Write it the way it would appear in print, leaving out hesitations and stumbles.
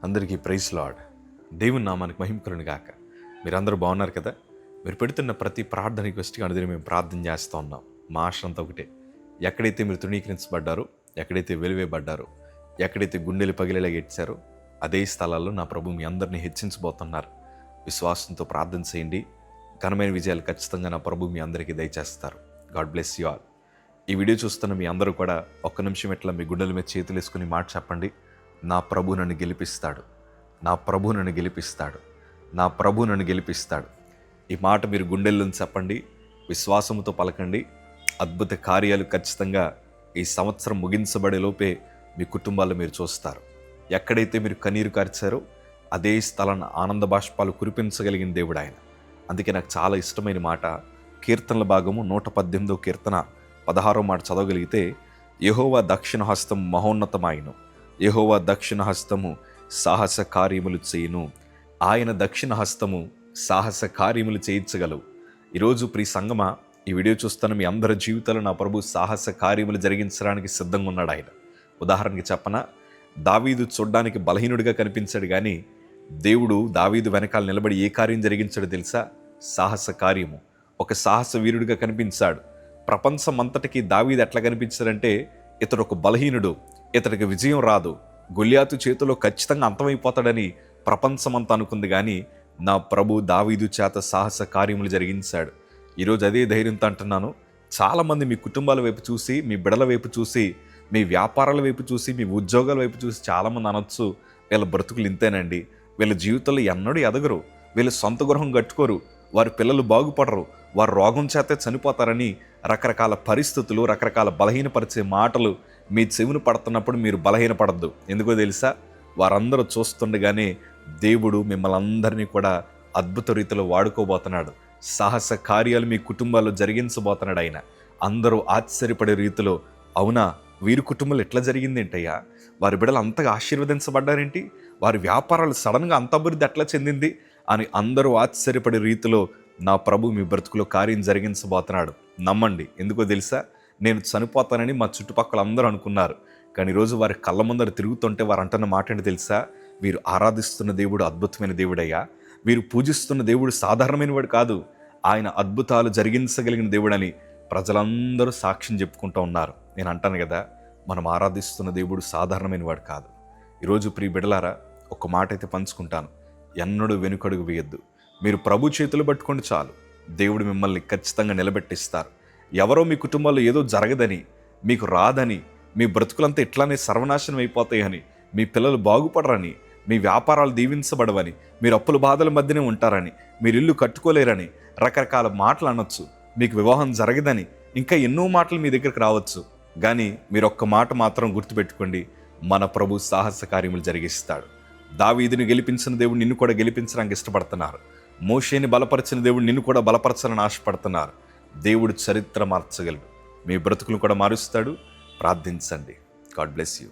అందరికీ praise lord. దేవుని నామానికి మహిమ కలుగును గాక. మీరందరూ బాగున్నారు కదా? మీరు పెడుతున్న ప్రతి ప్రార్థన రిక్వెస్ట్కి అనుదినం మేము ప్రార్థన చేస్తూ ఉన్నాం. మా ఆశ అంతా ఒకటే, ఎక్కడైతే మీరు తృణీకరించబడ్డారో, ఎక్కడైతే వెలివేయబడ్డారో, ఎక్కడైతే గుండెలు పగిలేలాగా ఇచ్చారో అదే స్థలాల్లో నా ప్రభు మీ అందరినీ హెచ్చించబోతున్నారు. విశ్వాసంతో ప్రార్థన చేయండి. ఘనమైన విజయాలు ఖచ్చితంగా నా ప్రభు మీ అందరికీ దయచేస్తారు. God bless you all. ఈ వీడియో చూస్తున్న మీ అందరూ కూడా ఒక్క నిమిషం ఇట్లా మీ గుండెల మీద చేతులు వేసుకుని మాట చెప్పండి. నా ప్రభు నన్ను గెలిపిస్తాడు, నా ప్రభు నన్ను గెలిపిస్తాడు, నా ప్రభు నన్ను గెలిపిస్తాడు. ఈ మాట మీరు గుండెల్లో చెప్పండి, విశ్వాసంతో పలకండి. అద్భుత కార్యాలు ఖచ్చితంగా ఈ సంవత్సరం ముగించబడే లోపే మీ కుటుంబాల్లో మీరు చూస్తారు. ఎక్కడైతే మీరు కన్నీరు కార్చారో అదే స్థలాన్ని ఆనంద బాష్పాలు కురిపించగలిగిన దేవుడు ఆయన. అందుకే నాకు చాలా ఇష్టమైన మాట, కీర్తనల భాగము 118వ కీర్తన 16వ మాట చదవగలిగితే, యెహోవా దక్షిణ హస్తం మహోన్నతమాయను, యెహోవా దక్షిణ హస్తము సాహస కార్యములు చేయును. ఆయన దక్షిణ హస్తము సాహస కార్యములు చేయించగలవు. ఈరోజు ప్రియ సంగమా, ఈ వీడియో చూస్తున్న మీ అందరి జీవితాలు నా ప్రభు సాహస కార్యములు జరిగించడానికి సిద్ధంగా ఉన్నాడు ఆయన. ఉదాహరణకి చెప్పనా, దావీదు చూడ్డానికి బలహీనుడిగా కనిపించాడు, కానీ దేవుడు దావీదు వెనకాల నిలబడి ఏ కార్యం జరిగించాడో తెలుసా? సాహస కార్యము. ఒక సాహస వీరుడిగా కనిపించాడు. ప్రపంచం అంతటికీ దావీదు ఎట్లా కనిపించాడంటే, ఇతడు ఒక బలహీనుడు, ఇతడికి విజయం రాదు, గొల్యాతు చేతిలో ఖచ్చితంగా అంతమైపోతాడని ప్రపంచమంతా అనుకుంది. కానీ నా ప్రభు దావీదు చేత సాహస కార్యములు జరిగించాడు. ఈరోజు అదే ధైర్యంతో అంటున్నాను. చాలామంది మీ కుటుంబాల వైపు చూసి, మీ బిడల వైపు చూసి, మీ వ్యాపారాల వైపు చూసి, మీ ఉద్యోగాల వైపు చూసి చాలామంది అనొచ్చు, వీళ్ళ బ్రతుకులు ఇంతేనండి, వీళ్ళ జీవితంలో ఎన్నడూ ఎదగరు, వీళ్ళు సొంత గృహం కట్టుకోరు, వారి పిల్లలు బాగుపడరు, వారు రోగం చేతే చనిపోతారని రకరకాల పరిస్థితులు, రకరకాల బలహీనపరిచే మాటలు మీ చెవిని పడుతున్నప్పుడు మీరు బలహీనపడద్దు. ఎందుకో తెలుసా? వారందరూ చూస్తుండగానే దేవుడు మిమ్మల్ని అందరినీ కూడా అద్భుత రీతిలో వాడుకోబోతున్నాడు. సాహస కార్యాలు మీ కుటుంబాల్లో జరిగించబోతున్నాడు ఆయన. అందరూ ఆశ్చర్యపడే రీతిలో, అవునా, వీరి కుటుంబంలో ఎట్లా జరిగింది ఏంటయ్యా, వారి బిడ్డలు అంతగా ఆశీర్వదించబడ్డారేంటి, వారి వ్యాపారాలు సడన్గా అంత అభివృద్ధి ఎట్లా చెందింది అని అందరూ ఆశ్చర్యపడే రీతిలో నా ప్రభు మీ బ్రతుకులో కార్యం జరిగించబోతున్నాడు. నమ్మండి. ఎందుకో తెలుసా? నేను చనిపోతానని మా చుట్టుపక్కల అందరూ అనుకున్నారు, కానీ ఈరోజు వారి కళ్ళ ముందర తిరుగుతుంటే వారు అంటున్న మాట ఏంటి తెలుసా? వీరు ఆరాధిస్తున్న దేవుడు అద్భుతమైన దేవుడయ్యా, వీరు పూజిస్తున్న దేవుడు సాధారణమైన వాడు కాదు, ఆయన అద్భుతాలు జరిగించగలిగిన దేవుడని ప్రజలందరూ సాక్ష్యం చెప్పుకుంటూ ఉన్నారు. నేను అంటాను కదా, మనం ఆరాధిస్తున్న దేవుడు సాధారణమైన వాడు కాదు. ఈరోజు ప్రియ బిడ్డలారా, ఒక మాట అయితే పంచుకుంటాను, ఎన్నడూ వెనుకడుగు వేయొద్దు. మీరు ప్రభు చేతులు పట్టుకోండి చాలు, దేవుడు మిమ్మల్ని ఖచ్చితంగా నిలబెట్టిస్తారు. ఎవరో మీ కుటుంబంలో ఏదో జరగదని, మీకు రాదని, మీ బ్రతుకులంతా ఇట్లానే సర్వనాశనం అయిపోతాయని, మీ పిల్లలు బాగుపడరని, మీ వ్యాపారాలు దీవించబడవని, మీరు అప్పుల బాధల మధ్యనే ఉంటారని, మీరు ఇల్లు కట్టుకోలేరని రకరకాల మాటలు అనొచ్చు, మీకు వివాహం జరగదని, ఇంకా ఎన్నో మాటలు మీ దగ్గరికి రావచ్చు. కానీ మీరు ఒక్క మాట మాత్రం గుర్తుపెట్టుకోండి, మన ప్రభు సాహస కార్యములు జరిగిస్తాడు. దావీదుని గెలిపించిన దేవుడు నిన్ను కూడా గెలిపించడానికి ఇష్టపడుతున్నారు. మోషేని బలపరిచిన దేవుడు నిన్ను కూడా బలపరచాలని ఆశపడుతున్నారు. దేవుడు చరిత్ర మార్చగలడు, మీ బ్రతుకులు కూడా మారుస్తాడు. ప్రార్థించండి. God bless you.